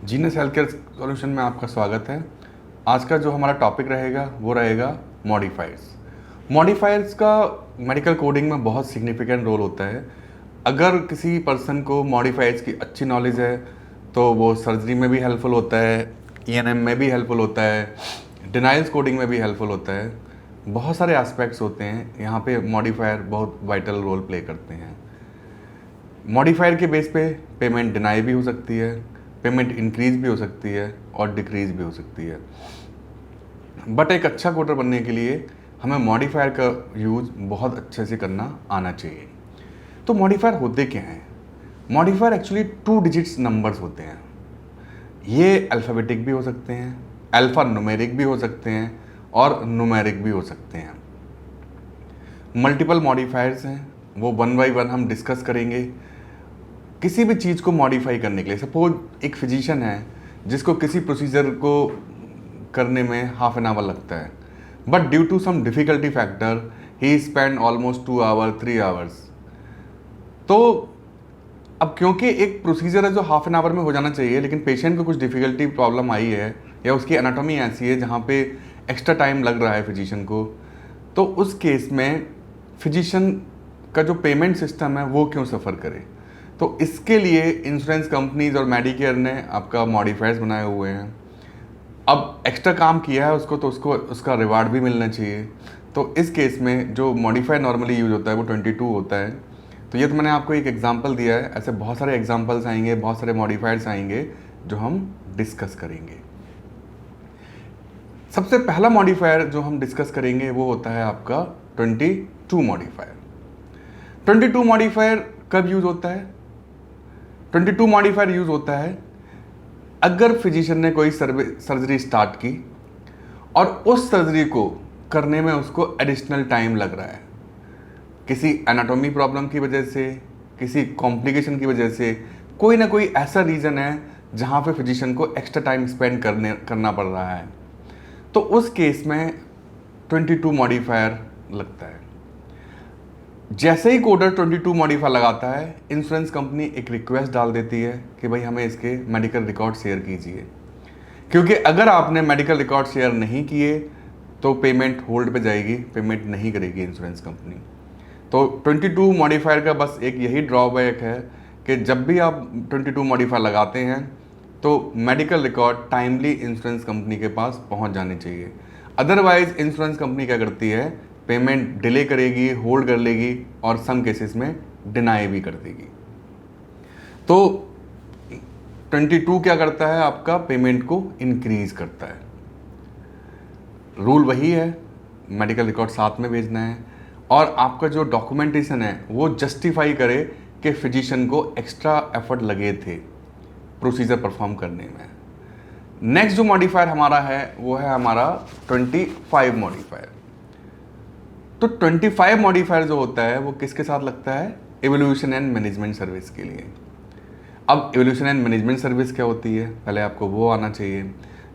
Genus health care solution में आपका स्वागत है। आज का जो हमारा टॉपिक रहेगा वो रहेगा मॉडिफायर्स। मॉडिफायर्स का मेडिकल कोडिंग में बहुत सिग्निफिकेंट रोल होता है। अगर किसी पर्सन को मॉडिफायर्स की अच्छी नॉलेज है तो वो सर्जरी में भी हेल्पफुल होता है, ईएनएम में भी हेल्पफुल होता है, डिनाइल्स कोडिंग में भी हेल्पफुल होता है। बहुत सारे एस्पेक्ट्स होते हैं यहाँ पे, मॉडिफायर बहुत वाइटल रोल प्ले करते हैं। मॉडिफायर के बेस पे पेमेंट डिनाई भी हो सकती है, पेमेंट इंक्रीज भी हो सकती है और डिक्रीज भी हो सकती है। बट एक अच्छा कोडर बनने के लिए हमें मॉडिफायर का यूज़ बहुत अच्छे से करना आना चाहिए। तो मॉडिफायर होते क्या हैं? मॉडिफायर एक्चुअली 2 डिजिट्स नंबर्स होते हैं। ये अल्फ़ाबेटिक भी हो सकते हैं, अल्फ़ा न्यूमेरिक भी हो सकते हैं और न्यूमेरिक भी हो सकते हैं। मल्टीपल मॉडिफायर्स हैं, वो वन बाई वन हम डिस्कस करेंगे। किसी भी चीज़ को मॉडिफाई करने के लिए, सपोज एक फिजिशियन है जिसको किसी प्रोसीजर को करने में हाफ एन आवर लगता है, but due to some difficulty factor he spend almost 2 hour 3 hours. तो अब क्योंकि एक प्रोसीजर है जो हाफ एन आवर में हो जाना चाहिए, लेकिन पेशेंट को कुछ डिफ़िकल्टी प्रॉब्लम आई है या उसकी एनाटॉमी ऐसी है जहाँ पे एक्स्ट्रा टाइम लग रहा है फिजिशियन को, तो उस केस में फिजिशियन का जो पेमेंट सिस्टम है वो क्यों सफ़र करे। तो इसके लिए इंश्योरेंस कंपनीज और मेडिकेयर ने आपका मॉडिफायर्स बनाए हुए हैं। अब एक्स्ट्रा काम किया है उसको तो उसको उसका रिवार्ड भी मिलना चाहिए। तो इस केस में जो मॉडिफायर नॉर्मली यूज होता है वो 22 होता है। तो ये तो मैंने आपको एक एग्जांपल दिया है, ऐसे बहुत सारे एग्जांपल्स आएंगे, बहुत सारे मॉडिफायर्स आएंगे जो हम डिस्कस करेंगे। सबसे पहला मॉडिफायर जो हम डिस्कस करेंगे वो होता है आपका 22 मॉडिफायर। 22 मॉडिफायर कब यूज होता है? 22 मॉडिफायर यूज होता है अगर फिजिशियन ने कोई सर्जरी स्टार्ट की और उस सर्जरी को करने में उसको एडिशनल टाइम लग रहा है, किसी एनाटॉमी प्रॉब्लम की वजह से, किसी कॉम्प्लिकेशन की वजह से, कोई ना कोई ऐसा रीज़न है जहाँ पे फिजिशियन को एक्स्ट्रा टाइम स्पेंड करना पड़ रहा है, तो उस केस में 22 मॉडिफायर लगता है। जैसे ही कोडर 22 मॉडिफायर लगाता है, इंश्योरेंस कंपनी एक रिक्वेस्ट डाल देती है कि भाई हमें इसके मेडिकल रिकॉर्ड शेयर कीजिए, क्योंकि अगर आपने मेडिकल रिकॉर्ड शेयर नहीं किए तो पेमेंट होल्ड पे जाएगी, पेमेंट नहीं करेगी इंश्योरेंस कंपनी। तो 22 मॉडिफायर का बस एक यही ड्रॉबैक है कि जब भी आप 22 मॉडिफायर लगाते हैं तो medical record timely insurance company के पास पहुंच जाने चाहिए। अदरवाइज इंश्योरेंस कंपनी क्या करती है, पेमेंट डिले करेगी, होल्ड कर लेगी और सम केसेस में डिनाई भी कर देगी। तो 22 क्या करता है, आपका पेमेंट को इंक्रीज करता है। रूल वही है, मेडिकल रिकॉर्ड साथ में भेजना है और आपका जो डॉक्यूमेंटेशन है वो जस्टिफाई करे कि फिजिशियन को एक्स्ट्रा एफर्ट लगे थे प्रोसीजर परफॉर्म करने में। नेक्स्ट जो मॉडिफायर हमारा है वो है हमारा 25 मॉडिफायर। तो 25 मॉडिफायर जो होता है वो किसके साथ लगता है? इवोल्यूशन एंड मैनेजमेंट सर्विस के लिए। अब इवोल्यूशन एंड मैनेजमेंट सर्विस क्या होती है, पहले आपको वो आना चाहिए।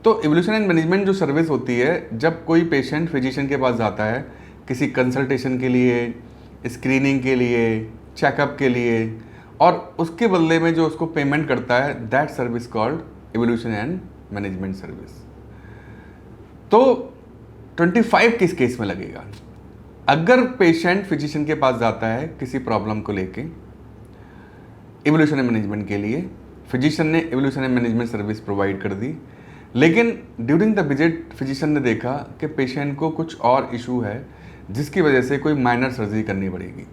तो इवोल्यूशन एंड मैनेजमेंट जो सर्विस होती है, जब कोई पेशेंट फिजिशियन के पास जाता है किसी कंसल्टेशन के लिए, स्क्रीनिंग के लिए, चेकअप के लिए, और उसके बदले में जो उसको पेमेंट करता है, that service called evolution and management service. तो 25 किस केस में लगेगा? अगर पेशेंट फिजिशियन के पास जाता है किसी प्रॉब्लम को लेके इवोल्यूशन एंड मैनेजमेंट के लिए, फिजिशियन ने evolution and management service provide कर दी, लेकिन ड्यूरिंग द विजिट फिजिशियन ने देखा कि पेशेंट को कुछ और इशू है जिसकी वजह से कोई माइनर सर्जरी करनी पड़ेगी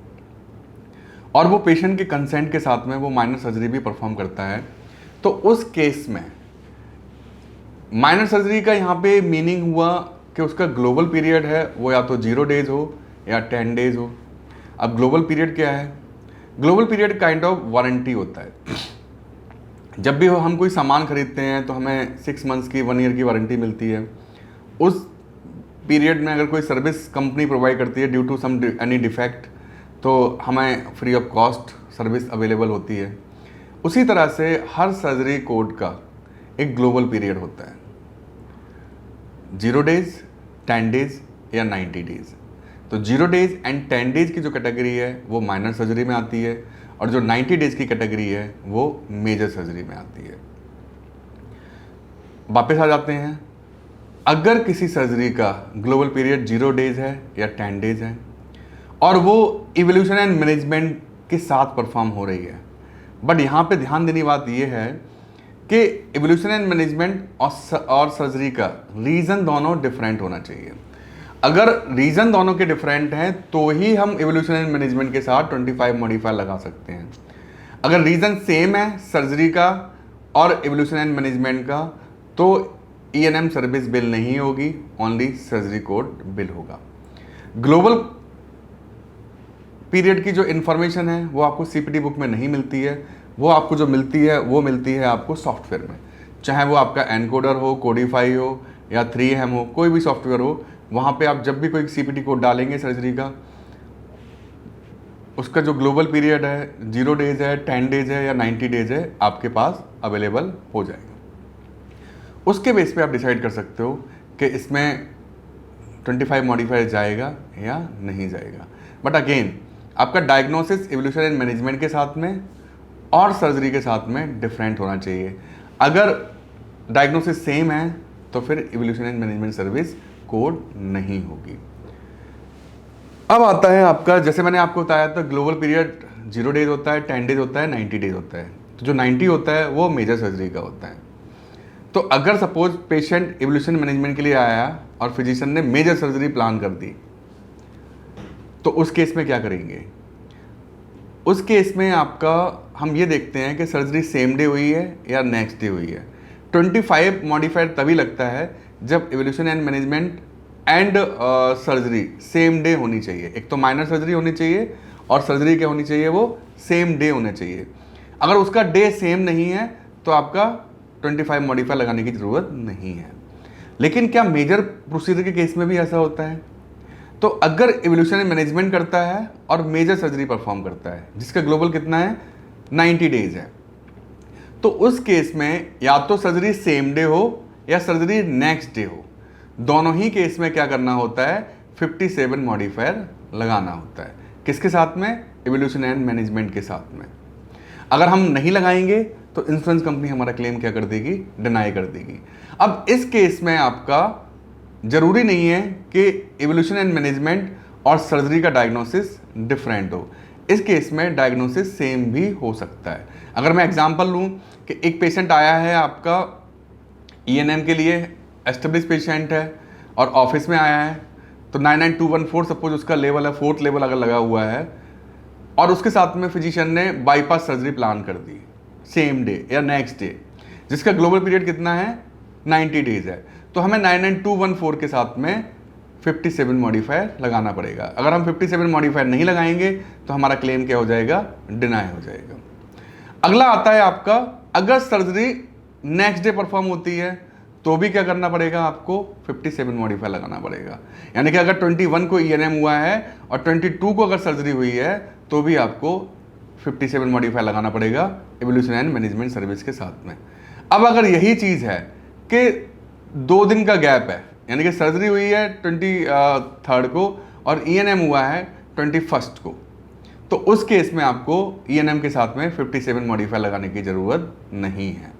और वो पेशेंट के कंसेंट के साथ में वो माइनर सर्जरी भी परफॉर्म करता है। तो उस केस में माइनर सर्जरी का यहाँ पे मीनिंग हुआ कि उसका ग्लोबल पीरियड है वो या तो 0 डेज हो या 10 डेज हो। अब ग्लोबल पीरियड क्या है? Global period kind of warranty होता है। जब भी हम कोई सामान खरीदते हैं तो हमें 6 मंथ्स की, 1 ईयर की वारंटी मिलती है। उस पीरियड में अगर कोई सर्विस कंपनी प्रोवाइड करती है due to some any defect, तो हमें free of cost service available होती है। उसी तरह से हर सर्जरी कोड का एक ग्लोबल पीरियड होता है, 0 डेज, 10 डेज या 90 डेज। तो 0 डेज एंड 10 डेज की जो कैटेगरी है वो माइनर सर्जरी में आती है और जो 90 डेज की कैटेगरी है वो मेजर सर्जरी में आती है। वापस आ जाते हैं। अगर किसी सर्जरी का ग्लोबल पीरियड 0 डेज है या 10 डेज है और वो इवोल्यूशन एंड मैनेजमेंट के साथ परफॉर्म हो रही है, बट यहाँ पे ध्यान देने बात ये है कि इवोल्यूशन एंड मैनेजमेंट और सर्जरी का रीज़न दोनों डिफरेंट होना चाहिए। अगर रीज़न दोनों के डिफरेंट हैं तो ही हम इवोल्यूशन एंड मैनेजमेंट के साथ 25 मॉडिफायर लगा सकते हैं। अगर रीज़न सेम है सर्जरी का और इवोल्यूशन एंड मैनेजमेंट का तो E&M सर्विस बिल नहीं होगी, ओनली सर्जरी कोड बिल होगा। ग्लोबल पीरियड की जो इन्फॉर्मेशन है वो आपको CPT बुक में नहीं मिलती है, वो आपको जो मिलती है वो मिलती है आपको सॉफ्टवेयर में, चाहे वो आपका एनकोडर हो, कोडिफाई हो या 3M हो, कोई भी सॉफ्टवेयर हो, वहाँ पे आप जब भी कोई CPT कोड डालेंगे सर्जरी का, उसका जो ग्लोबल पीरियड है 0 डेज है, 10 डेज है या 90 डेज है, आपके पास अवेलेबल हो जाएगा। उसके बेस पे आप डिसाइड कर सकते हो कि इसमें 25 मॉडिफायर जाएगा या नहीं जाएगा। बट अगेन आपका डायग्नोसिस इवोल्यूशन एंड मैनेजमेंट के साथ में और सर्जरी के साथ में डिफरेंट होना चाहिए। अगर डायग्नोसिस सेम है तो फिर evolution and management service code नहीं होगी। अब आता है आपका, जैसे मैंने आपको बताया था, ग्लोबल पीरियड 0 डेज होता है, 10 डेज होता है, 90 डेज होता है। तो जो 90 होता है वो मेजर सर्जरी का होता है। तो अगर सपोज पेशेंट इवोल्यूशन मैनेजमेंट के लिए आया और फिजिशियन ने मेजर सर्जरी प्लान कर दी, तो उस केस में क्या करेंगे? उस केस में आपका हम ये देखते हैं कि सर्जरी सेम डे हुई है या नेक्स्ट डे हुई है। 25 मॉडिफायर तभी लगता है जब evolution and management and surgery same day होनी चाहिए। एक तो माइनर सर्जरी होनी चाहिए और सर्जरी क्या होनी चाहिए, वो सेम डे होना चाहिए। अगर उसका डे सेम नहीं है तो आपका 25 मॉडिफायर लगाने की ज़रूरत नहीं है। लेकिन क्या मेजर प्रोसीजर के केस में भी ऐसा होता है? तो अगर इवोल्यूशन मैनेजमेंट करता है और मेजर सर्जरी परफॉर्म करता है जिसका ग्लोबल कितना है 90 डेज है, तो उस केस में या तो सर्जरी सेम डे हो या सर्जरी नेक्स्ट डे हो, दोनों ही केस में क्या करना होता है, 57 मॉडिफायर लगाना होता है। किसके साथ में? इवोल्यूशन एंड मैनेजमेंट के साथ में। अगर हम नहीं लगाएंगे तो इंश्योरेंस कंपनी हमारा क्लेम क्या कर देगी, डिनाई कर देगी। अब इस केस में आपका जरूरी नहीं है कि इवोल्यूशन एंड मैनेजमेंट और सर्जरी का डायग्नोसिस डिफरेंट हो। इस केस में डायग्नोसिस सेम भी हो सकता है। अगर मैं एग्जांपल लूँ कि एक पेशेंट आया है आपका E&M के लिए, एस्टेब्लिश पेशेंट है और ऑफिस में आया है, तो 99214 सपोज उसका लेवल है, 4th लेवल अगर लगा हुआ है और उसके साथ में फिजिशियन ने बाईपास सर्जरी प्लान कर दी सेम डे या नेक्स्ट डे, जिसका ग्लोबल पीरियड कितना है 90 डेज है, तो हमें 99214 के साथ में 57 मॉडिफायर लगाना पड़ेगा। अगर हम 57 मॉडिफायर नहीं लगाएंगे तो हमारा क्लेम क्या हो जाएगा, डिनाई हो जाएगा। अगला आता है आपका, अगर सर्जरी नेक्स्ट डे परफॉर्म होती है तो भी क्या करना पड़ेगा, आपको 57 मॉडिफायर लगाना पड़ेगा। यानी कि अगर 21 को E&M हुआ है और 22 को अगर सर्जरी हुई है तो भी आपको 57 मॉडिफायर लगाना पड़ेगा इवोल्यूशन एंड मैनेजमेंट सर्विस के साथ में। अब अगर यही चीज़ है कि 2 दिन का गैप है, यानी कि सर्जरी हुई है 23 को और E&M हुआ है 21 को, तो उस केस में आपको E&M के साथ में 57 मॉडिफायर लगाने की ज़रूरत नहीं है।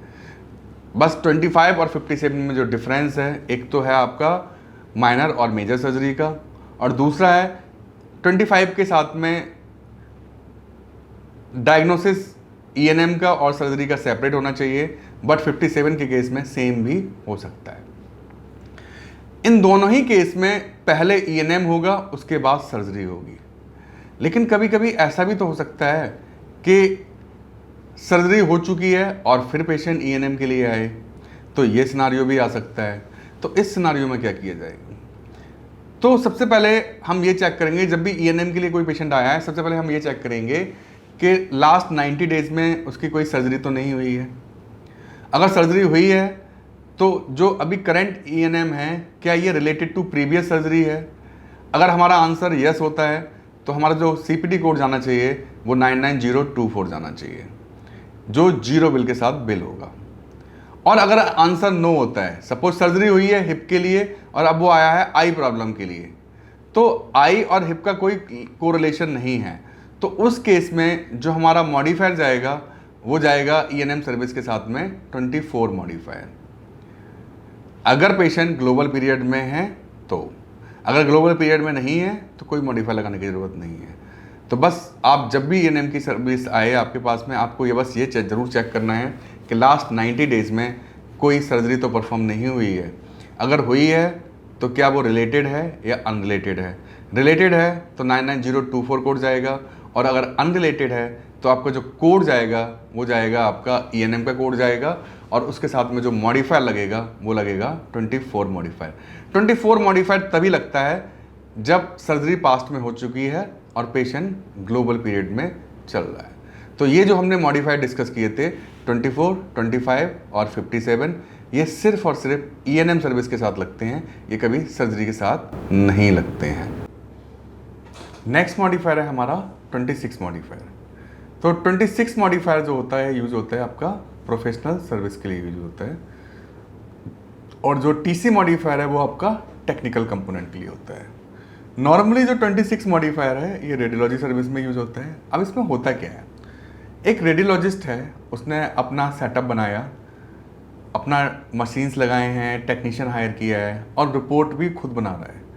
बस 25 और 57 में जो डिफरेंस है, एक तो है आपका माइनर और मेजर सर्जरी का, और दूसरा है 25 के साथ में डायग्नोसिस E&M का और सर्जरी का सेपरेट होना चाहिए, बट 57 के केस में सेम भी हो सकता है। इन दोनों ही केस में पहले E&M होगा, उसके बाद सर्जरी होगी। लेकिन कभी कभी ऐसा भी तो हो सकता है कि सर्जरी हो चुकी है और फिर पेशेंट E&M के लिए आए, तो ये सिनारियो भी आ सकता है। तो इस सिनारियो में क्या किया जाएगा? तो सबसे पहले हम ये चेक करेंगे, जब भी E&M के लिए कोई पेशेंट आया है, सबसे पहले हम ये चेक करेंगे कि लास्ट 90 डेज में उसकी कोई सर्जरी तो नहीं हुई है। अगर सर्जरी हुई है तो जो अभी करंट E&M है, क्या ये रिलेटेड टू प्रीवियस सर्जरी है? अगर हमारा आंसर यस होता है तो हमारा जो CPT कोड जाना चाहिए वो 99024 जाना चाहिए, जो 0 बिल के साथ बिल होगा। और अगर आंसर नो होता है, सपोज सर्जरी हुई है हिप के लिए और अब वो आया है आई प्रॉब्लम के लिए, तो आई और हिप का कोई कोरिलेशन नहीं है, तो उस केस में जो हमारा मॉडिफायर जाएगा वो जाएगा E&M सर्विस के साथ में 24 मॉडिफायर। अगर पेशेंट ग्लोबल पीरियड में है तो, अगर ग्लोबल पीरियड में नहीं है तो कोई मॉडिफायर लगाने की ज़रूरत नहीं है। तो बस आप जब भी ENM की सर्विस आए आपके पास में, आपको ये बस ये ज़रूर चेक करना है कि लास्ट 90 डेज़ में कोई सर्जरी तो परफॉर्म नहीं हुई है। अगर हुई है तो क्या वो रिलेटेड है या अनरिलेटेड है। रिलेटेड है तो 99024 कोड जाएगा, और अगर अनरिलेटेड है तो आपका जो कोड जाएगा वो जाएगा आपका ENM का कोड जाएगा, और उसके साथ में जो मॉडिफायर लगेगा वो लगेगा 24 मॉडिफायर। 24 मॉडिफायर तभी लगता है जब सर्जरी पास्ट में हो चुकी है और पेशेंट ग्लोबल पीरियड में चल रहा है। तो ये जो हमने मॉडिफायर डिस्कस किए थे 24, 25 और 57, ये सिर्फ और सिर्फ ENM सर्विस के साथ लगते हैं, ये कभी सर्जरी के साथ नहीं लगते हैं। नेक्स्ट मॉडिफायर है हमारा 26 मॉडिफायर। तो 26 मॉडिफायर जो होता है यूज होता है आपका प्रोफेशनल सर्विस के लिए यूज होता है, और जो TC मॉडिफायर है वो आपका टेक्निकल कंपोनेंट के लिए होता है। नॉर्मली जो 26 मॉडिफायर है ये रेडियोलॉजी सर्विस में यूज होता है। अब इसमें होता क्या है, एक रेडियोलॉजिस्ट है, उसने अपना सेटअप बनाया, अपना मशीन्स लगाए हैं, टेक्नीशियन हायर किया है और रिपोर्ट भी खुद बना रहा है।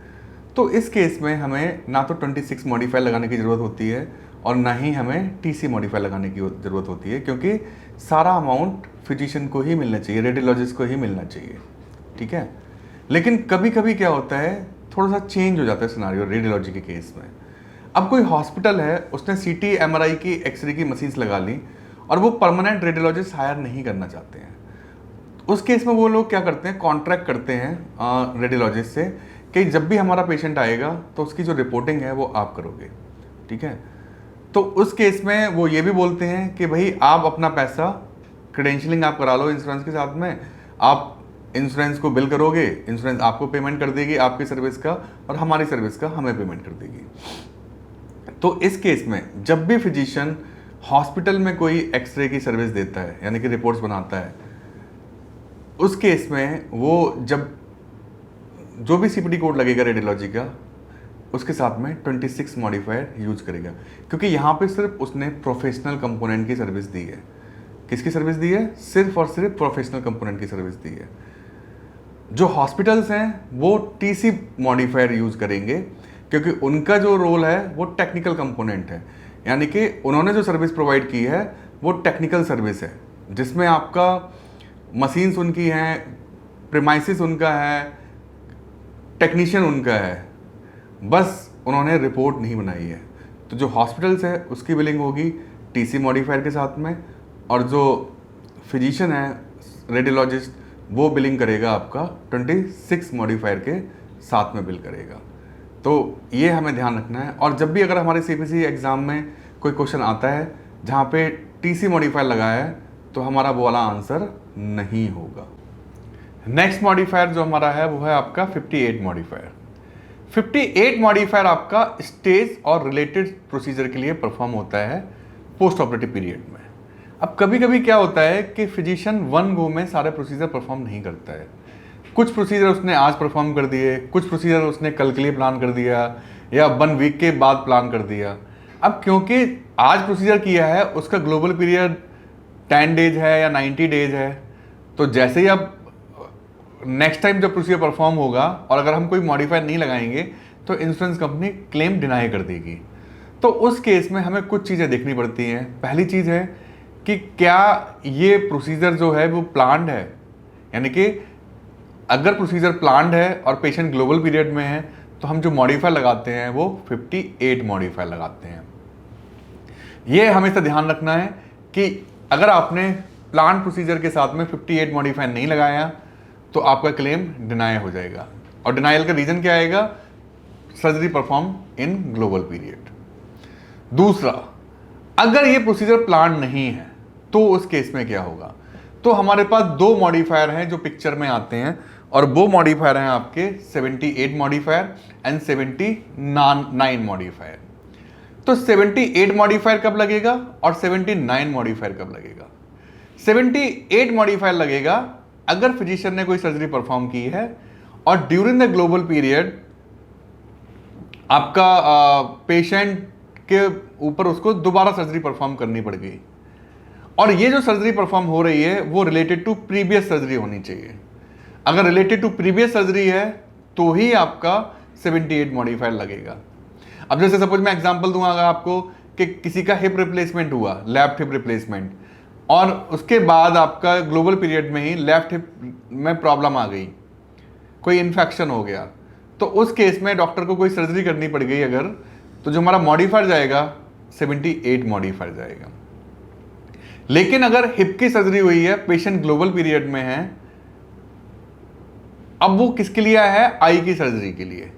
तो इस केस में हमें ना तो 26 मॉडिफायर लगाने की ज़रूरत होती है और ना ही हमें TC मॉडिफायर लगाने की ज़रूरत होती है, क्योंकि सारा अमाउंट फिजिशियन को ही मिलना चाहिए, रेडियोलॉजिस्ट को ही मिलना चाहिए, ठीक है। लेकिन कभी कभी क्या होता है, थोड़ा सा चेंज हो जाता है सिनारियो रेडियोलॉजी के केस में। अब कोई हॉस्पिटल है, उसने CT MRI की एक्सरे की मशीन्स लगा ली और वो परमानेंट रेडियोलॉजिस्ट हायर नहीं करना चाहते हैं। उस केस में वो लोग क्या करते हैं, कॉन्ट्रैक्ट करते हैं रेडियोलॉजिस्ट से कि जब भी हमारा पेशेंट आएगा तो उसकी जो रिपोर्टिंग है वो आप करोगे, ठीक है। तो उस केस में वो ये भी बोलते हैं कि भाई आप अपना पैसा क्रेडेंशियलिंग आप करा लो इंश्योरेंस के साथ में, आप इंश्योरेंस को बिल करोगे, इंश्योरेंस आपको पेमेंट कर देगी आपकी सर्विस का, और हमारी सर्विस का हमें पेमेंट कर देगी। तो इस केस में जब भी फिजिशियन हॉस्पिटल में कोई एक्सरे की सर्विस देता है, यानी कि रिपोर्ट्स बनाता है, उस केस में वो जब जो भी CPT कोड लगेगा रेडियोलॉजी का, उसके साथ में 26 मॉडिफायर यूज करेगा, क्योंकि यहाँ पे सिर्फ उसने प्रोफेशनल कंपोनेंट की सर्विस दी है। किसकी सर्विस दी है? सिर्फ और सिर्फ प्रोफेशनल कंपोनेंट की सर्विस दी है। जो हॉस्पिटल्स हैं वो TC मॉडिफायर यूज करेंगे, क्योंकि उनका जो रोल है वो टेक्निकल कंपोनेंट है, यानी कि उन्होंने जो सर्विस प्रोवाइड की है वो टेक्निकल सर्विस है, जिसमें आपका मशीन्स उनकी हैं, प्रीमाइसिस उनका है, टेक्नीशियन उनका है, बस उन्होंने रिपोर्ट नहीं बनाई है। तो जो हॉस्पिटल्स है उसकी बिलिंग होगी TC मॉडिफायर के साथ में, और जो फिजिशियन है रेडियोलॉजिस्ट वो बिलिंग करेगा आपका 26 मॉडिफायर के साथ में बिल करेगा। तो ये हमें ध्यान रखना है। और जब भी अगर हमारे CPC एग्ज़ाम में कोई क्वेश्चन आता है जहाँ पे TC मॉडिफायर लगाया है, तो हमारा वो वाला आंसर नहीं होगा। नेक्स्ट मॉडिफायर जो हमारा है वो है आपका 58 मॉडिफायर। 58 मॉडिफायर आपका स्टेज और रिलेटेड प्रोसीजर के लिए परफॉर्म होता है पोस्ट ऑपरेटिव पीरियड में। अब कभी कभी क्या होता है कि फिजिशियन वन गो में सारे प्रोसीजर परफॉर्म नहीं करता है। कुछ प्रोसीजर उसने आज परफॉर्म कर दिए, कुछ प्रोसीजर उसने कल के लिए प्लान कर दिया, या 1 वीक के बाद प्लान कर दिया। अब क्योंकि आज प्रोसीजर किया है उसका ग्लोबल पीरियड 10 डेज है या 90 डेज है, तो जैसे ही अब नेक्स्ट टाइम जब प्रोसीजर परफॉर्म होगा और अगर हम कोई मॉडिफायर नहीं लगाएंगे तो इंश्योरेंस कंपनी क्लेम डिनाई कर देगी। तो उस केस में हमें कुछ चीज़ें देखनी पड़ती हैं। पहली चीज़ है कि क्या ये प्रोसीजर जो है वो प्लान्ड है, यानी कि अगर प्रोसीजर प्लान्ड है और पेशेंट ग्लोबल पीरियड में है तो हम जो मॉडिफायर लगाते हैं वो 58 मॉडिफायर लगाते हैं। ये हमेशा ध्यान रखना है कि अगर आपने प्लान प्रोसीजर के साथ में 58 मॉडिफायर नहीं लगाया तो आपका क्लेम डिनाई हो जाएगा। और डिनाइल का रीजन क्या आएगा? Surgery perform in global period. दूसरा, अगर ये प्रोसीजर प्लान नहीं है तो उस केस में क्या होगा? तो हमारे पास 2 मॉडिफायर हैं जो पिक्चर में आते हैं, और वो मॉडिफायर हैं आपके 78 मॉडिफायर एंड 79 मॉडिफायर। तो 78 मॉडिफायर कब लगेगा और 79 मॉडिफायर कब लगेगा? 78 मॉडिफायर लगेगा अगर फिजिशियन ने कोई सर्जरी परफॉर्म की है और ड्यूरिंग द ग्लोबल पीरियड आपका पेशेंट के ऊपर उसको दोबारा सर्जरी परफॉर्म करनी पड़ गई, और ये जो सर्जरी परफॉर्म हो रही है वो रिलेटेड टू प्रीवियस सर्जरी होनी चाहिए। अगर रिलेटेड टू प्रीवियस सर्जरी है तो ही आपका 78 मॉडिफायर लगेगा। अब जैसे सपोज मैं एग्जांपल दूंगा अगर आपको कि किसी का हिप रिप्लेसमेंट हुआ, लेफ्ट हिप रिप्लेसमेंट, और उसके बाद आपका ग्लोबल पीरियड में ही लेफ्ट हिप में प्रॉब्लम आ गई, कोई इन्फेक्शन हो गया, तो उस केस में डॉक्टर को कोई सर्जरी करनी पड़ गई अगर, तो जो हमारा मॉडिफायर जाएगा 78 मॉडिफायर जाएगा। लेकिन अगर हिप की सर्जरी हुई है, पेशेंट ग्लोबल पीरियड में है, अब वो किसके लिए है? आई की सर्जरी के लिए।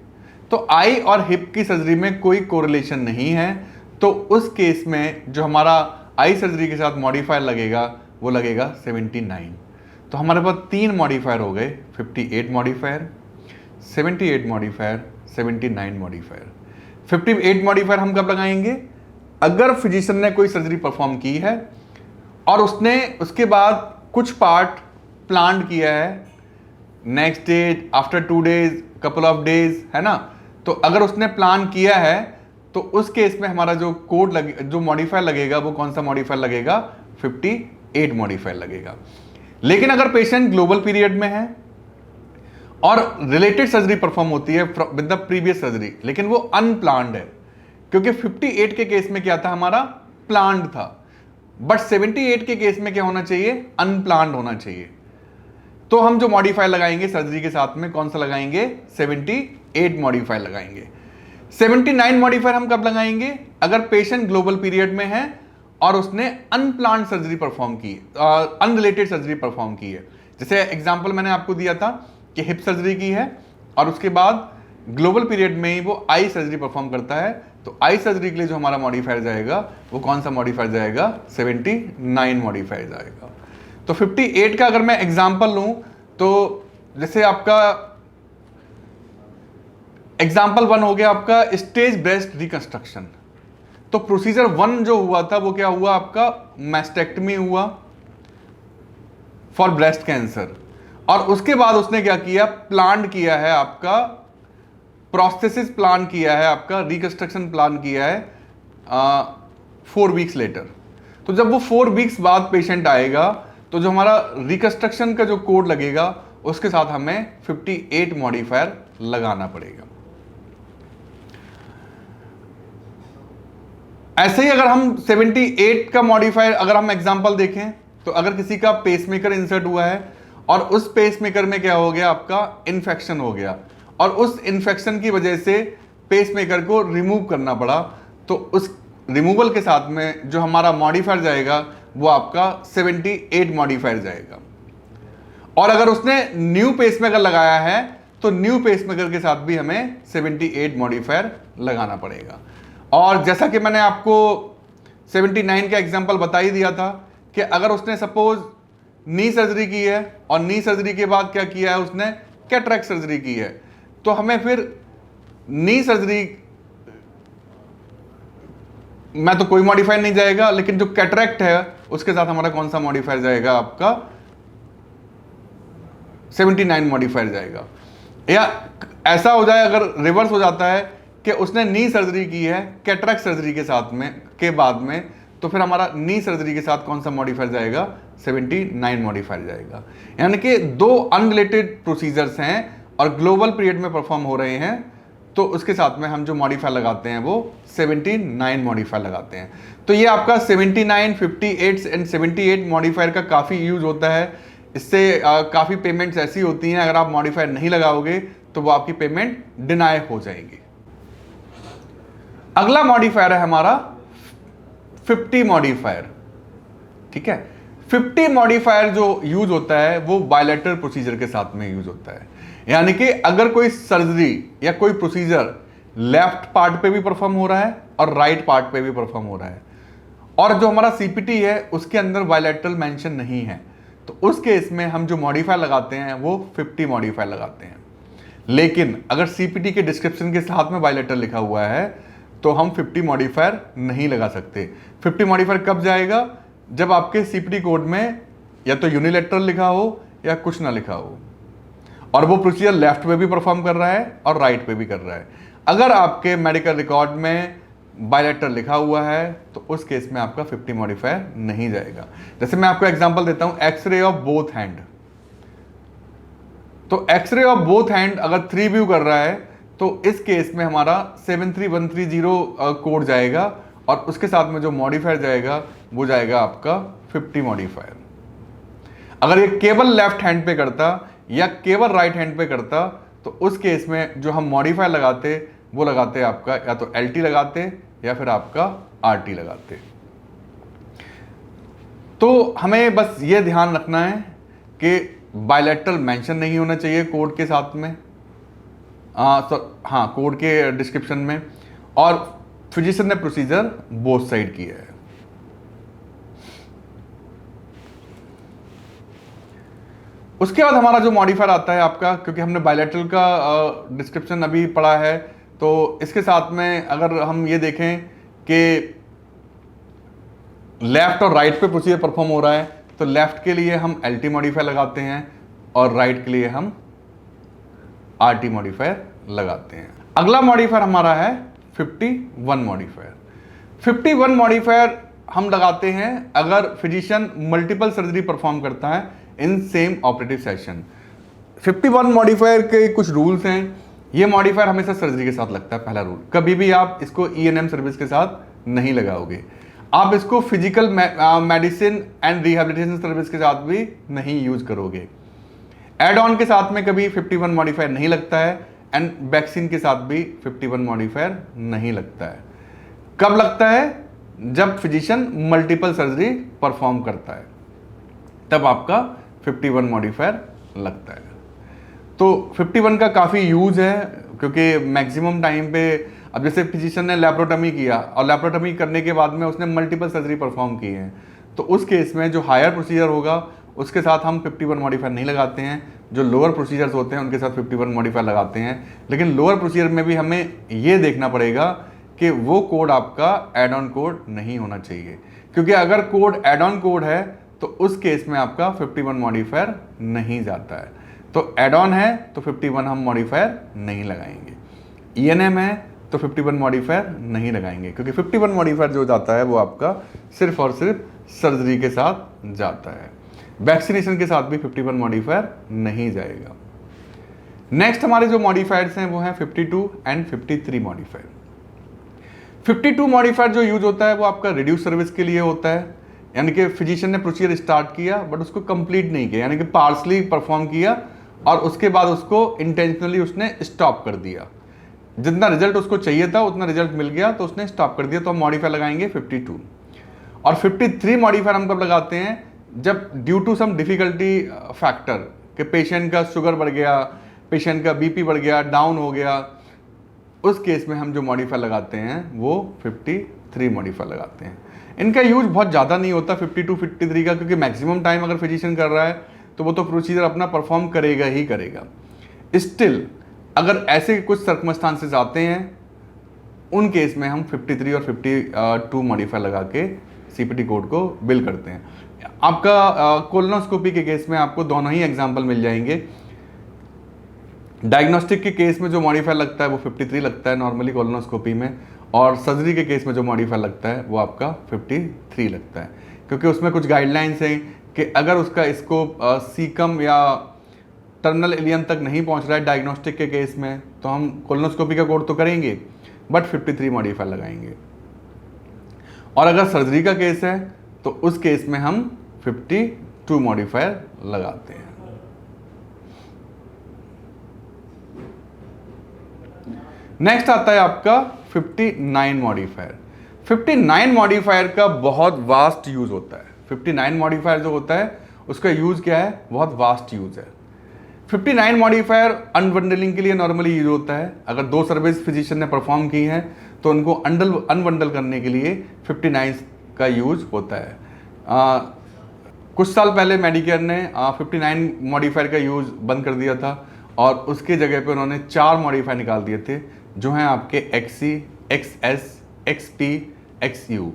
तो आई और हिप की सर्जरी में कोई कोरिलेशन नहीं है, तो उस केस में जो हमारा आई सर्जरी के साथ मॉडिफायर लगेगा वो लगेगा 79। तो हमारे पास 3 मॉडिफायर हो गए, 58 मॉडिफायर, 78 मॉडिफायर, 79 मॉडिफायर। 58 मॉडिफायर हम कब लगाएंगे? अगर फिजिशियन ने कोई सर्जरी परफॉर्म की है और उसने उसके बाद कुछ पार्ट प्लान किया है, next day, after 2 days, couple of days, है ना, तो अगर उसने प्लान किया है तो उस केस में हमारा जो कोड लगे, जो मॉडिफायर लगेगा वो कौन सा मॉडिफायर लगेगा? 58 मॉडिफायर लगेगा। लेकिन अगर पेशेंट ग्लोबल पीरियड में है और रिलेटेड सर्जरी परफॉर्म होती है विद द प्रीवियस सर्जरी, लेकिन वो अनप्लान्ड है, क्योंकि 58 के केस में क्या था? हमारा प्लान्ड था, बट 78 के केस में क्या होना चाहिए? अनप्लान्ड होना चाहिए। तो हम जो मॉडिफायर लगाएंगे सर्जरी के साथ में कौन सा लगाएंगे? 78 मॉडिफायर लगाएंगे। 79 मॉडिफायर हम कब लगाएंगे? अगर पेशेंट ग्लोबल पीरियड में है और उसने अनप्लान्ड सर्जरी परफॉर्म की, अनरिलेटेड सर्जरी परफॉर्म की है। जैसे एग्जांपल मैंने आपको दिया था कि हिप सर्जरी की है और उसके बाद ग्लोबल पीरियड में ही वो आई सर्जरी परफॉर्म करता है, तो आई सर्जरी के लिए जो हमारा मॉडिफायर जाएगा वो कौन सा मॉडिफायर जाएगा? 79 मॉडिफायर जाएगा। तो 58 का अगर मैं एग्जांपल लूं तो जैसे आपका एग्जाम्पल 1 हो गया आपका स्टेज ब्रेस्ट रिकंस्ट्रक्शन। तो प्रोसीजर 1 जो हुआ था वो क्या हुआ? आपका मैस्टेक्टमी हुआ फॉर ब्रेस्ट कैंसर, और उसके बाद उसने क्या किया? प्लान किया है आपका प्रोस्थेसिस, प्लान किया है आपका रिकंस्ट्रक्शन, प्लान किया है 4 वीक्स लेटर। तो जब वो 4 वीक्स बाद पेशेंट आएगा तो जो हमारा रिकंस्ट्रक्शन का जो कोड लगेगा उसके साथ हमें 58 मॉडिफायर लगाना पड़ेगा। ऐसे ही अगर हम 78 का मॉडिफायर अगर हम एग्जांपल देखें तो अगर किसी का पेसमेकर इंसर्ट हुआ है और उस पेसमेकर में क्या हो गया? आपका इन्फेक्शन हो गया और उस इन्फेक्शन की वजह से पेसमेकर को रिमूव करना पड़ा, तो उस रिमूवल के साथ में जो हमारा मॉडिफायर जाएगा वो आपका 78 मॉडिफायर जाएगा। और अगर उसने न्यू पेसमेकर लगाया है तो न्यू पेसमेकर के साथ भी हमें 78 मॉडिफायर लगाना पड़ेगा। और जैसा कि मैंने आपको 79 का एग्जांपल बता ही दिया था कि अगर उसने सपोज नी सर्जरी की है और नी सर्जरी के बाद क्या किया है? उसने कैटरेक्ट सर्जरी की है, तो हमें फिर नी सर्जरी में तो कोई मॉडिफायर नहीं जाएगा, लेकिन जो कैटरेक्ट है उसके साथ हमारा कौन सा मॉडिफायर जाएगा? आपका 79 मॉडिफायर जाएगा। या ऐसा हो जाए, अगर रिवर्स हो जाता है कि उसने नी सर्जरी की है कैटरेक्ट सर्जरी के साथ में के बाद में, तो फिर हमारा नी सर्जरी के साथ कौन सा मॉडिफायर जाएगा? 79 मॉडिफायर जाएगा। यानी कि 2 अनरिलेटेड प्रोसीजर्स हैं और ग्लोबल पीरियड में परफॉर्म हो रहे हैं, तो उसके साथ में हम जो मॉडिफायर लगाते हैं वो 79 मॉडिफायर लगाते हैं। तो ये आपका 79, 58 एंड 78 मॉडिफायर का काफ़ी यूज होता है। इससे काफ़ी पेमेंट्स ऐसी होती हैं, अगर आप मॉडिफायर नहीं लगाओगे तो वो आपकी पेमेंट डिनाई हो जाएगी। अगला मॉडिफायर है हमारा 50 मॉडिफायर। ठीक है, 50 मॉडिफायर जो यूज होता है वो बायलैटरल प्रोसीजर के साथ में यूज होता है। यानी कि अगर कोई सर्जरी या कोई प्रोसीजर लेफ्ट पार्ट पे भी परफॉर्म हो रहा है और राइट पार्ट पे भी परफॉर्म हो रहा है और जो हमारा सीपीटी है उसके अंदर बायलैटरल मेंशन नहीं है, तो उस केस में हम जो मॉडिफायर लगाते हैं वो 50 मॉडिफायर लगाते हैं। लेकिन अगर सीपीटी के डिस्क्रिप्शन के साथ में बायलैटरल लिखा हुआ है तो हम 50 मॉडिफायर नहीं लगा सकते। 50 मॉडिफायर कब जाएगा? जब आपके सीपीटी कोड में या तो यूनिलैटरल लिखा हो या कुछ ना लिखा हो और वो प्रोसीजर लेफ्ट पे भी परफॉर्म कर रहा है और राइट पे भी कर रहा है। अगर आपके मेडिकल रिकॉर्ड में बायलैटरल लिखा हुआ है तो उस केस में आपका 50 मॉडिफायर नहीं जाएगा। जैसे मैं आपको एग्जांपल देता हूं, एक्सरे ऑफ बोथ हैंड। तो एक्सरे ऑफ बोथ हैंड अगर 3 व्यू कर रहा है तो इस केस में हमारा 73130 कोड जाएगा और उसके साथ में जो मॉडिफायर जाएगा वो जाएगा आपका 50 मॉडिफायर। अगर ये केवल लेफ्ट हैंड पे करता या केवल राइट हैंड पे करता तो उस केस में जो हम मॉडिफायर लगाते वो लगाते आपका या तो LT लगाते या फिर आपका RT लगाते। तो हमें बस ये ध्यान रखना है कि बायलैटरल मेंशन नहीं होना चाहिए कोड के साथ में, हाँ कोड के डिस्क्रिप्शन में, और फिजिशियन ने प्रोसीजर बोथ साइड किया है। उसके बाद हमारा जो मॉडिफायर आता है आपका, क्योंकि हमने बायलैटरल का डिस्क्रिप्शन अभी पढ़ा है, तो इसके साथ में अगर हम ये देखें कि लेफ्ट और राइट पे प्रोसीजर परफॉर्म हो रहा है तो लेफ्ट के लिए हम LT मॉडिफायर लगाते हैं और राइट के लिए हम RT मॉडिफायर लगाते हैं। अगला मॉडिफायर हमारा है 51 मॉडिफायर। 51 मॉडिफायर हम लगाते हैं अगर फिजिशियन मल्टीपल सर्जरी परफॉर्म करता है in same operative session. 51 modifier के कुछ रूल्स हैं। ये मॉडिफायर हमेशा सर्जरी के साथ लगता है, पहला रूल। कभी भी आप इसको ENM सर्विस के साथ नहीं लगाओगे। आप इसको physical medicine and rehabilitation service के साथ भी नहीं यूज करोगे। एड ऑन के साथ में कभी 51 मॉडिफायर नहीं लगता है एंड वैक्सीन के साथ भी 51 मॉडिफायर नहीं लगता है। कब लगता है? जब फिजिशियन मल्टीपल सर्जरी परफॉर्म करता है तब आपका 51 मॉडिफायर लगता है। तो 51 का काफ़ी यूज है क्योंकि मैक्सिमम टाइम पे, अब जैसे फिजिशियन ने लैप्रोटमी किया और लैप्रोटमी करने के बाद में उसने मल्टीपल सर्जरी परफॉर्म की है, तो उस केस में जो हायर प्रोसीजर होगा उसके साथ हम 51 मॉडिफायर नहीं लगाते हैं। जो लोअर प्रोसीजर्स होते हैं उनके साथ 51 मॉडिफायर लगाते हैं। लेकिन लोअर प्रोसीजर में भी हमें ये देखना पड़ेगा कि वो कोड आपका एड ऑन कोड नहीं होना चाहिए, क्योंकि अगर कोड एड ऑन कोड है तो उस केस में आपका 51 मॉडिफायर नहीं जाता है। तो एड ऑन है तो 51 हम मॉडिफायर नहीं लगाएंगे। ENM है तो 51 मॉडिफायर नहीं लगाएंगे, क्योंकि 51 मॉडिफायर जो जाता है वो आपका सिर्फ और सिर्फ सर्जरी के साथ जाता है। वैक्सीनेशन के साथ भी 51 मॉडिफायर नहीं जाएगा। नेक्स्ट हमारे जो मॉडिफायर्स हैं वो हैं 52 एंड 53 मॉडिफायर। 52 मॉडिफायर जो यूज होता है वो आपका रिड्यूस सर्विस के लिए होता है, यानी कि फिजिशियन ने प्रोसीजर स्टार्ट किया बट उसको कंप्लीट नहीं किया, यानी कि पार्शली परफॉर्म किया और उसके बाद उसको इंटेंशनली उसने स्टॉप कर दिया। जितना रिजल्ट उसको चाहिए था उतना रिजल्ट मिल गया तो उसने स्टॉप कर दिया, तो हम मॉडिफायर लगाएंगे 52। और 53 मॉडिफायर हम कब लगाते हैं? जब due to some difficulty factor कि पेशेंट का शुगर बढ़ गया, पेशेंट का BP बढ़ गया, डाउन हो गया, उस केस में हम जो मॉडिफायर लगाते हैं वो 53 मॉडिफायर लगाते हैं। इनका यूज बहुत ज़्यादा नहीं होता 52 53 का, क्योंकि मैक्सिमम टाइम अगर फिजिशियन कर रहा है तो वो तो प्रोसीजर अपना परफॉर्म करेगा ही करेगा। स्टिल अगर ऐसे कुछ सर्कमस्टांसेस आते हैं उन केस में हम 53 और 52 मॉडिफायर लगा के CPT कोड को बिल करते हैं। आपका कोलोनोस्कोपी के केस में आपको दोनों ही एग्जांपल मिल जाएंगे। डायग्नोस्टिक के केस में जो मॉडिफायर लगता है वो 53 लगता है नॉर्मली कोलोनोस्कोपी में, और सर्जरी के केस में जो मॉडिफायर लगता है वो आपका 53 लगता है, क्योंकि उसमें कुछ गाइडलाइंस हैं कि अगर उसका स्कोप सीकम या टर्मिनल एलियन तक नहीं पहुंच रहा है डायग्नोस्टिक के केस में तो हम कोलोनोस्कोपी का कोड तो करेंगे बट 53 मॉडिफायर लगाएंगे। और अगर सर्जरी का केस है तो उस केस में हम 52 मॉडिफायर लगाते हैं। नेक्स्ट आता है आपका 59 मॉडिफायर। 59 मॉडिफायर का बहुत वास्ट यूज होता है। 59 मॉडिफायर जो होता है उसका यूज क्या है? बहुत वास्ट यूज है। 59 मॉडिफायर अनबंडलिंग के लिए नॉर्मली यूज होता है। अगर 2 सर्विस फिजिशियन ने परफॉर्म की हैं तो उनको अनबंडल करने के लिए 59 का यूज होता है। कुछ साल पहले मेडिकेयर ने 59 मॉडिफायर का यूज बंद कर दिया था और उसके जगह पे उन्होंने 4 मॉडिफायर निकाल दिए थे जो हैं आपके XE, XS, XP, XU।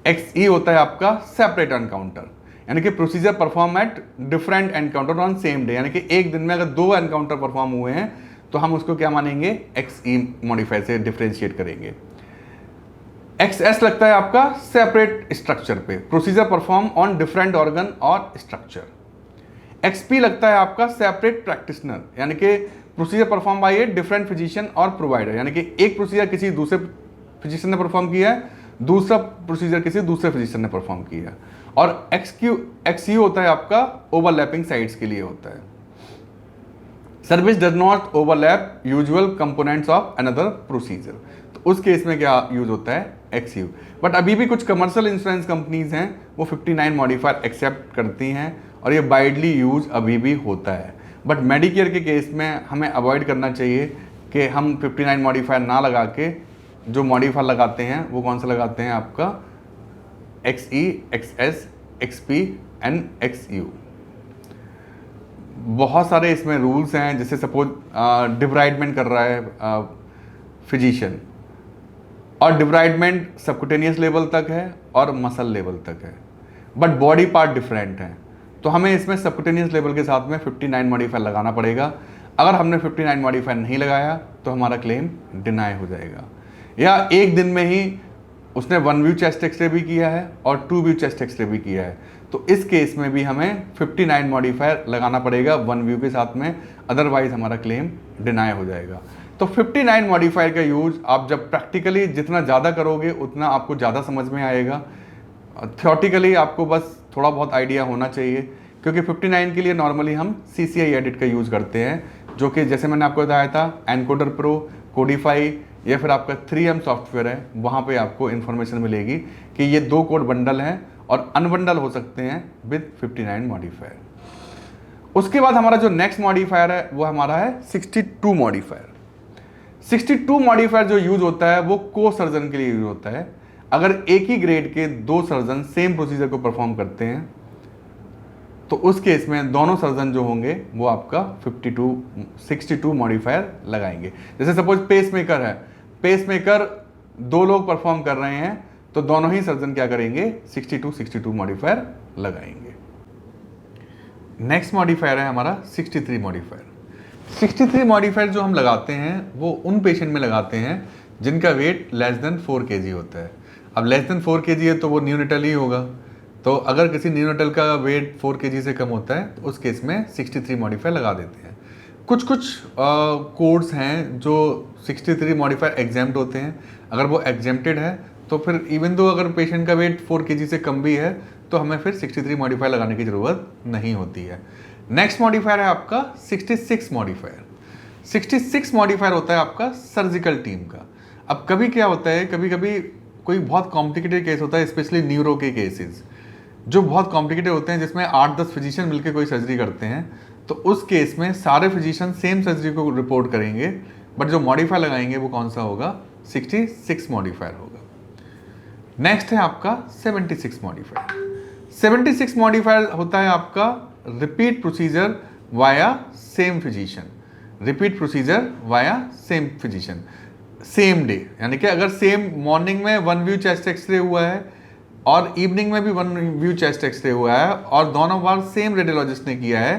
XE होता है आपका सेपरेट एनकाउंटर, यानी कि procedure perform at different encounter on same day, यानी कि एक दिन में अगर 2 एनकाउंटर परफॉर्म हुए हैं तो हम उसको क्या मानेंगे? XE मॉडिफायर से डिफरेंशिएट करेंगे। XS लगता है आपका सेपरेट स्ट्रक्चर पे, procedure perform on different organ और स्ट्रक्चर। XP लगता है आपका सेपरेट प्रैक्टिशनर, यानी कि procedure perform by a different physician और प्रोवाइडर, यानी कि एक प्रोसीजर किसी दूसरे फिजिशियन ने परफॉर्म किया है, दूसरा प्रोसीजर किसी दूसरे फिजिशियन ने परफॉर्म किया। और XU होता है आपका ओवरलैपिंग साइट्स के लिए होता है। Service does not overlap usual components of another procedure, तो उस केस में क्या यूज होता है? XU। बट अभी भी कुछ कमर्शियल इंश्योरेंस कंपनीज हैं वो 59 मॉडिफायर एक्सेप्ट करती हैं और ये वाइडली यूज अभी भी होता है। बट मेडिकेयर के केस में हमें अवॉइड करना चाहिए कि हम 59 मॉडिफायर ना लगा के जो मॉडिफायर लगाते हैं वो कौन सा लगाते हैं आपका XE, XS, XP and XU। बहुत सारे इसमें रूल्स हैं, जैसे सपोज डिब्राइडमेंट कर रहा है फिजिशियन, और डिब्राइडमेंट सबकुटेनियस लेवल तक है और मसल लेवल तक है, बट बॉडी पार्ट डिफरेंट है, तो हमें इसमें सबकुटेनियस लेवल के साथ में 59 मॉडिफायर लगाना पड़ेगा। अगर हमने 59 मॉडिफायर नहीं लगाया तो हमारा क्लेम डिनाई हो जाएगा। या एक दिन में ही उसने 1 व्यू चेस्ट एक्सरे भी किया है और 2 व्यू चेस्ट एक्सरे भी किया है, तो इस केस में भी हमें 59 मॉडिफायर लगाना पड़ेगा 1 व्यू के साथ में, अदरवाइज हमारा क्लेम डिनाई हो जाएगा। तो 59 मॉडिफायर का यूज आप जब प्रैक्टिकली जितना ज़्यादा करोगे उतना आपको ज़्यादा समझ में आएगा। थियोटिकली आपको बस थोड़ा बहुत आइडिया होना चाहिए, क्योंकि 59 के लिए नॉर्मली हम CCI एडिट का यूज़ करते हैं, जो कि जैसे मैंने आपको बताया था एनकोडर प्रो, कोडिफाई या फिर आपका 3M सॉफ्टवेयर है, वहाँ पे आपको इन्फॉर्मेशन मिलेगी कि ये 2 कोड बंडल हैं और अनबंडल हो सकते हैं विद 59 मॉडिफायर। उसके बाद हमारा जो नेक्स्ट मॉडिफायर है वो हमारा है 62 मॉडिफायर। 62 मॉडिफायर जो यूज होता है वो को सर्जन के लिए यूज होता है। अगर एक ही ग्रेड के 2 सर्जन सेम प्रोसीजर को परफॉर्म करते हैं तो उस केस में दोनों सर्जन जो होंगे वो आपका 62 मॉडिफायर लगाएंगे। जैसे सपोज पेसमेकर है, पेसमेकर 2 लोग परफॉर्म कर रहे हैं तो दोनों ही सर्जन क्या करेंगे? 62 मॉडिफायर लगाएंगे। नेक्स्ट मॉडिफायर है हमारा 63 मॉडिफायर। 63 मॉडिफायर जो हम लगाते हैं वो उन पेशेंट में लगाते हैं जिनका वेट लेस देन 4 kg होता है। अब लेस देन 4 kg है तो वो न्यूनेटल ही होगा, तो अगर किसी न्यूनेटल का वेट 4 kg से कम होता है तो उस केस में 63 मॉडिफायर लगा देते हैं। कुछ कोड्स हैं जो 63 मॉडिफायर एग्जेम्प्ट होते हैं। अगर वो एग्जेम्प्टेड है तो फिर इवन दो अगर पेशेंट का वेट 4 kg से कम भी है तो हमें फिर 63 मॉडिफायर लगाने की ज़रूरत नहीं होती है। नेक्स्ट मॉडिफायर है आपका 66 मॉडिफायर। 66 मॉडिफायर होता है आपका सर्जिकल टीम का। अब कभी क्या होता है, कभी कभी कोई बहुत कॉम्प्लिकेटेड केस होता है, स्पेशली न्यूरो के केसेस जो बहुत कॉम्प्लिकेटेड होते हैं, जिसमें 8-10 फिजिशियन मिलकर कोई सर्जरी करते हैं, तो उस केस में सारे फिजिशियन सेम सर्जरी को रिपोर्ट करेंगे, बट जो मॉडिफायर लगाएंगे वो कौन सा होगा? 66 मॉडिफायर होगा। नेक्स्ट है आपका 76 मॉडिफायर। 76 मॉडिफायर होता है आपका repeat procedure via same physician. Repeat procedure via same physician, same day, यानी कि अगर सेम मॉर्निंग में 1 व्यू चेस्ट एक्सरे हुआ है और इवनिंग में भी 1 व्यू चेस्ट एक्सरे हुआ है और दोनों बार सेम रेडियोलॉजिस्ट ने किया है,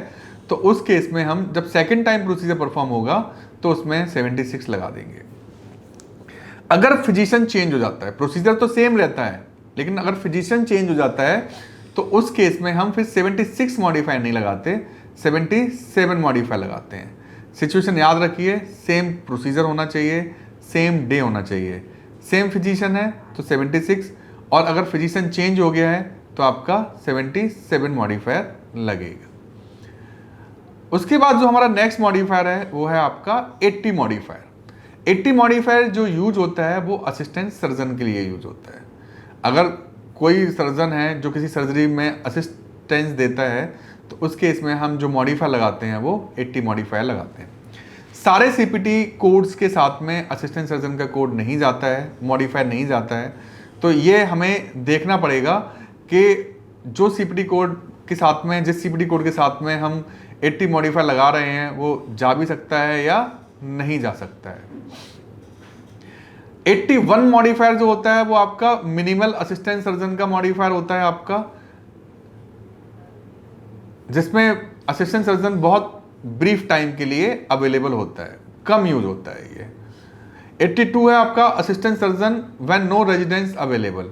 तो उस केस में हम जब सेकेंड टाइम प्रोसीजर परफॉर्म होगा तो उसमें 76 लगा देंगे। अगर फिजिशियन चेंज हो जाता है, प्रोसीजर तो सेम रहता है, लेकिन अगर फिजिशियन चेंज हो जाता है तो उस केस में हम फिर 76 मॉडिफायर नहीं लगाते, 77 मॉडिफायर लगाते हैं। सिचुएशन याद रखिए, सेम प्रोसीजर होना चाहिए, सेम डे होना चाहिए, सेम फिजिशियन है तो 76, और अगर फिजिशियन चेंज हो गया है तो आपका 77 मॉडिफायर लगेगा। उसके बाद जो हमारा नेक्स्ट मॉडिफायर है वो है आपका 80 मॉडिफायर। 80 मॉडिफायर जो यूज होता है वो असिस्टेंट सर्जन के लिए यूज होता है। अगर कोई सर्जन है जो किसी सर्जरी में असिस्टेंस देता है तो उस केस में हम जो मॉडिफायर लगाते हैं वो 80 मॉडिफायर लगाते हैं। सारे CPT कोड्स के साथ में असिस्टेंट सर्जन का कोड नहीं जाता है, मॉडिफायर नहीं जाता है, तो ये हमें देखना पड़ेगा कि जो CPT कोड के साथ में, जिस CPT कोड के साथ में हम 80 मॉडिफायर लगा रहे हैं वो जा भी सकता है या नहीं जा सकता है। 81 मॉडिफायर जो होता है वो आपका मिनिमल असिस्टेंट सर्जन का मॉडिफायर होता है आपका, जिसमें असिस्टेंट सर्जन बहुत ब्रीफ टाइम के लिए अवेलेबल होता है, कम यूज होता है ये। 82 है आपका assistant surgeon when no residence available.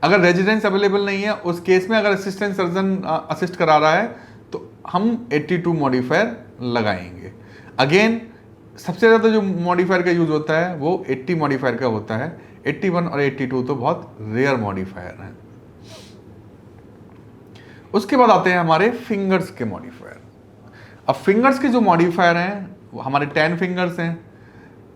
अगर रेजिडेंस अवेलेबल नहीं है उस केस में अगर असिस्टेंट सर्जन असिस्ट करा रहा है तो हम 82 मॉडिफायर लगाएंगे। अगेन सबसे ज़्यादा जो मॉडिफायर का यूज़ होता है वो 80 मॉडिफायर का होता है। 81 और 82 तो बहुत रेयर मॉडिफायर हैं। उसके बाद आते हैं हमारे फिंगर्स के मॉडिफायर। अब फिंगर्स के जो मॉडिफायर हैं हमारे 10 फिंगर्स हैं,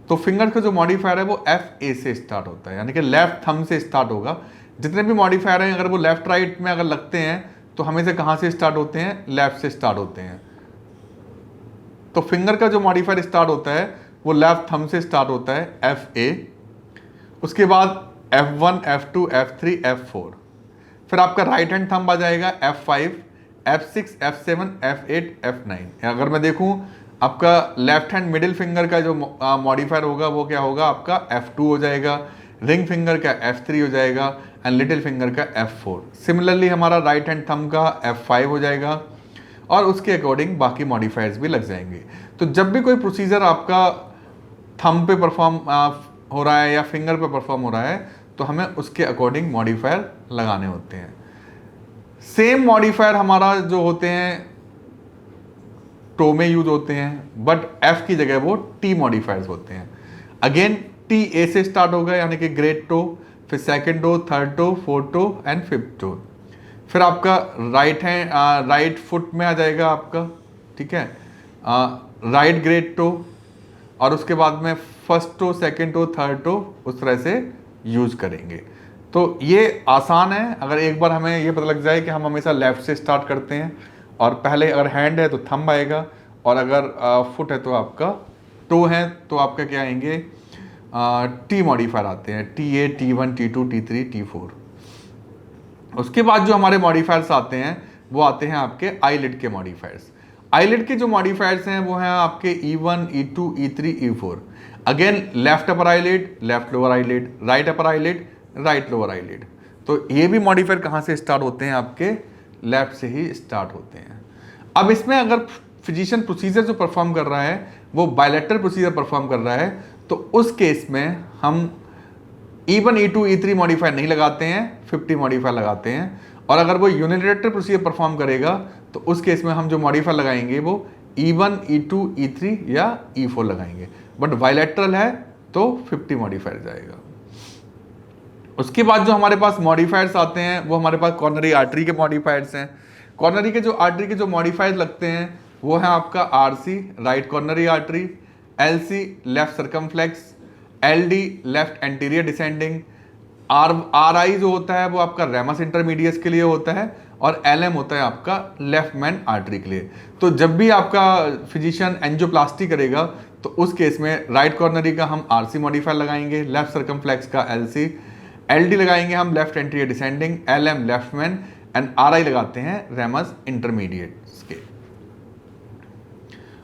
तो फिंगर्स का जो मॉडिफायर है वो FA से स्टार्ट होता है, यानी कि लेफ्ट थंब से स्टार्ट होगा। जितने भी मॉडिफायर हैं अगर वो लेफ्ट राइट में अगर लगते हैं तो हमेशा कहाँ से स्टार्ट होते हैं, लेफ्ट से स्टार्ट होते हैं। तो फिंगर का जो मॉडिफायर स्टार्ट होता है वो लेफ्ट थंब से स्टार्ट होता है, FA। उसके बाद F1, F2, F3, F4। फिर आपका राइट हैंड थंब आ जाएगा F5, F6, F7, F8, F9। अगर मैं देखूं आपका लेफ्ट हैंड मिडिल फिंगर का जो मॉडिफायर होगा वो क्या होगा, आपका F2 हो जाएगा, रिंग फिंगर का F3 हो जाएगा एंड लिटिल फिंगर का F4। सिमिलरली हमारा राइट हैंड थंब का F5 हो जाएगा और उसके अकॉर्डिंग बाकी मॉडिफायर्स भी लग जाएंगे। तो जब भी कोई प्रोसीजर आपका थंब पे परफॉर्म हो रहा है या फिंगर पे परफॉर्म हो रहा है तो हमें उसके अकॉर्डिंग मॉडिफायर लगाने होते हैं। सेम मॉडिफायर हमारा जो होते हैं टो में यूज होते हैं, बट F की जगह वो T मॉडिफायर्स होते हैं। अगेन TA से स्टार्ट होगा, यानी कि ग्रेट टो, फिर second toe, third toe, fourth toe and fifth toe. फिर आपका राइट फुट में आ जाएगा आपका, ठीक है, राइट ग्रेट टो, और उसके बाद में first toe, second toe, third toe उस तरह से यूज करेंगे। तो ये आसान है, अगर एक बार हमें ये पता लग जाए कि हम हमेशा लेफ्ट से स्टार्ट करते हैं और पहले अगर हैंड है तो थंब आएगा और अगर फुट है तो आपका टो है तो आपका क्या आएंगे, टी मॉडिफायर आते हैं, TA, T1, T2, T3, T4। उसके बाद जो हमारे मॉडिफायर्स आते हैं वो आते हैं आपके आईलिड के मॉडिफायर्स। आईलिड के जो मॉडिफायर्स हैं वो हैं आपके E1, E2, E3, E4। Again left upper eyelid, left lower eyelid, right upper eyelid, right lower eyelid. तो ये भी मॉडिफायर कहाँ से स्टार्ट होते हैं, आपके लेफ्ट से ही स्टार्ट होते हैं। अब इसमें अगर फिजिशियन प्रोसीजर जो परफॉर्म कर रहा है वो बायलैटरल प्रोसीजर परफॉर्म कर रहा है तो उस केस में हम E1, E2, E3 मॉडिफायर नहीं लगाते हैं, 50 मॉडिफायर लगाते हैं। और अगर वो यूनिलेटरल प्रोसीजर परफॉर्म करेगा तो उस केस में हम जो मॉडिफायर लगाएंगे वो E1, E2, E3 या E4 लगाएंगे। बट बायलैटरल है तो 50 मॉडिफायर जाएगा। उसके बाद जो हमारे पास मॉडिफायर्स आते हैं वो हमारे पास कॉर्नरी आर्टरी के मॉडिफायर्स हैं। कॉर्नरी के जो आर्टरी के जो मॉडिफायर्स लगते हैं वो है आपका RC, right coronary artery, LC, left circumflex, LD, left anterior descending, RI जो होता है वो आपका रेमस इंटरमीडियस के लिए होता है और LM होता है आपका लेफ्ट मैन आर्टरी के लिए। तो जब भी आपका फिजिशियन एंजियोप्लास्टी करेगा तो उस केस में राइट कॉर्नरी का हम RC मॉडिफायर लगाएंगे, लेफ्ट सर्कमफ्लेक्स का LC, LD लगाएंगे हम left anterior descending, LM left man and RI लगाते हैं रेमस इंटरमीडिएट्स के।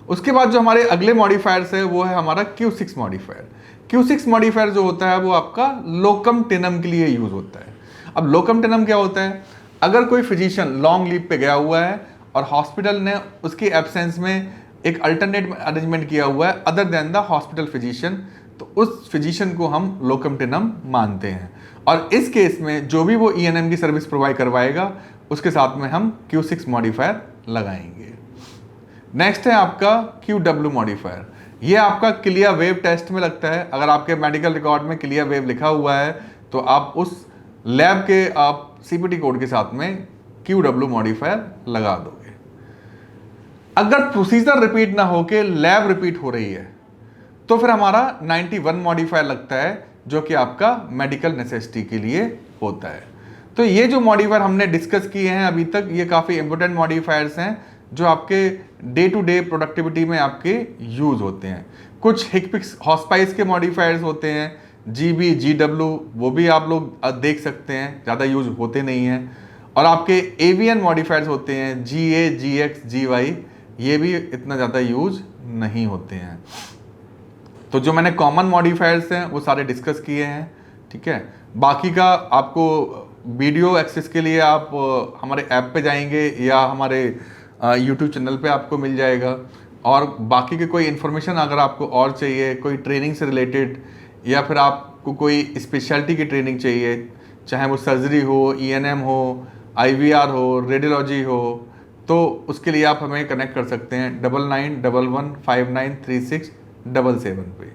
उसके बाद जो हमारे अगले मॉडिफायर्स है वो है हमारा Q6 मॉडिफायर। Q6 मॉडिफायर जो होता है वो आपका लोकम टेनम के लिए यूज होता है। अब लोकम टेनम क्या होता है, अगर कोई फिजिशियन लॉन्ग लीव पे गया हुआ है और हॉस्पिटल ने उसकी एब्सेंस में एक अल्टरनेट अरेंजमेंट किया हुआ है other than the hospital physician, तो उस फिजिशियन को हम लोकम टेनम मानते हैं। और इस केस में जो भी वो ENM की सर्विस प्रोवाइड करवाएगा उसके साथ में हम Q6 मॉडिफायर लगाएंगे। नेक्स्ट है आपका QW मॉडिफायर। ये आपका क्लियर वेव टेस्ट में लगता है। अगर आपके मेडिकल रिकॉर्ड में क्लियर वेव लिखा हुआ है तो आप उस लैब के आप CPT कोड के साथ में QW मॉडिफायर लगा दोगे। अगर प्रोसीजर रिपीट ना होके लैब रिपीट हो रही है तो फिर हमारा 91 मॉडिफायर लगता है जो कि आपका मेडिकल नेसेसिटी के लिए होता है। तो ये जो मॉडिफायर हमने डिस्कस किए हैं अभी तक ये काफ़ी इंपॉर्टेंट मॉडिफायर्स हैं जो आपके डे टू डे प्रोडक्टिविटी में आपके यूज होते हैं। कुछ हिकपिक्स हॉस्पाइस के मॉडिफायर्स होते हैं, GB, GW, वो भी आप लोग देख सकते हैं, ज़्यादा यूज होते नहीं हैं। और आपके AVN मॉडिफायर्स होते हैं GA, GX, GY, ये भी इतना ज़्यादा यूज नहीं होते हैं। तो जो मैंने कॉमन मॉडिफायर्स हैं वो सारे डिस्कस किए हैं, ठीक है। बाकी का आपको वीडियो एक्सेस के लिए आप हमारे ऐप पे जाएंगे या हमारे यूट्यूब चैनल पे आपको मिल जाएगा। और बाकी के कोई इन्फॉर्मेशन अगर आपको और चाहिए, कोई ट्रेनिंग से रिलेटेड या फिर आपको कोई स्पेशलिटी की ट्रेनिंग चाहिए, चाहे वो सर्जरी हो, ENM हो, IVR हो, रेडियोलॉजी हो, तो उसके लिए आप हमें कनेक्ट कर सकते हैं 9911593677 पे।